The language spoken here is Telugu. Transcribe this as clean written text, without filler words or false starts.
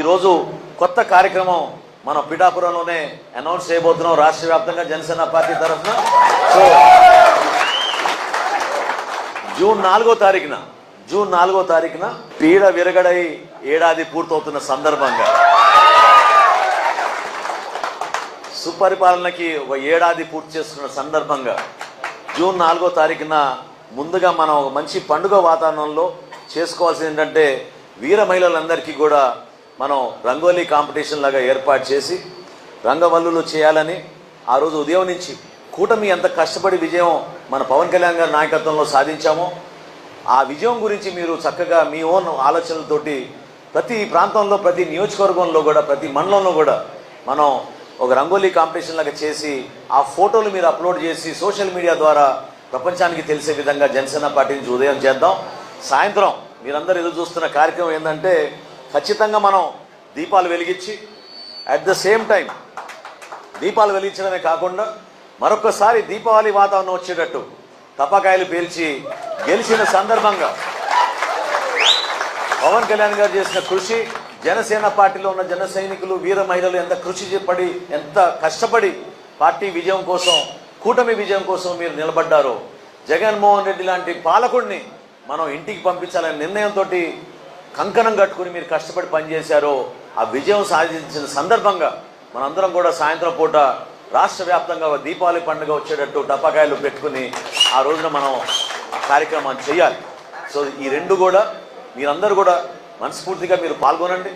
ఈరోజు కొత్త కార్యక్రమం మనం పిఠాపురంలోనే అనౌన్స్ చేయబోతున్నాం రాష్ట్ర వ్యాప్తంగా జనసేన పార్టీ తరఫున. సో జూన్ 4వ తారీఖున పీడ విరగడై ఏడాది పూర్తవుతున్న సందర్భంగా సుపరిపాలనకి ఒక ఏడాది పూర్తి చేస్తున్న సందర్భంగా జూన్ 4వ తారీఖున ముందుగా మనం ఒక మంచి పండుగ వాతావరణంలో చేసుకోవాల్సింది ఏంటంటే వీర మహిళలందరికీ కూడా మనం రంగోలీ కాంపిటీషన్ లాగా ఏర్పాటు చేసి రంగవల్లులు చేయాలని ఆ రోజు ఉదయం నుంచి కూటమి ఎంత కష్టపడి విజయం మన పవన్ కళ్యాణ్ గారి నాయకత్వంలో సాధించామో ఆ విజయం గురించి మీరు చక్కగా మీ ఓన్ ఆలోచనలతోటి ప్రతి ప్రాంతంలో ప్రతి నియోజకవర్గంలో కూడా ప్రతి మండలంలో కూడా మనం ఒక రంగోలీ కాంపిటీషన్ లాగా చేసి ఆ ఫోటోలు మీరు అప్లోడ్ చేసి సోషల్ మీడియా ద్వారా ప్రపంచానికి తెలిసే విధంగా జనసేన పార్టీ నుంచి ఉదయం చేద్దాం. సాయంత్రం మీరందరూ ఎదురు చూస్తున్న కార్యక్రమం ఏంటంటే ఖచ్చితంగా మనం దీపాలు వెలిగించి అట్ ద సేమ్ టైం దీపాలు వెలిగించడమే కాకుండా మరొకసారి దీపావళి వాతావరణం వచ్చేటట్టు టపాకాయలు పేల్చి గెలిచిన సందర్భంగా పవన్ కళ్యాణ్ గారు చేసిన కృషి, జనసేన పార్టీలో ఉన్న జన సైనికులు వీర మహిళలు ఎంత కృషి పడి ఎంత కష్టపడి పార్టీ విజయం కోసం కూటమి విజయం కోసం మీరు నిలబడ్డారో, జగన్మోహన్ రెడ్డి లాంటి పాలకుడిని మనం ఇంటికి పంపించాలనే నిర్ణయంతో కంకణం కట్టుకుని మీరు కష్టపడి పనిచేశారో ఆ విజయం సాధించిన సందర్భంగా మనందరం కూడా సాయంత్రం పూట రాష్ట్ర వ్యాప్తంగా దీపావళి పండుగ వచ్చేటట్టు టపాకాయలు పెట్టుకుని ఆ రోజున మనం కార్యక్రమాన్ని చేయాలి. సో ఈ రెండు కూడా మీరందరూ కూడా మనస్ఫూర్తిగా మీరు పాల్గొనండి.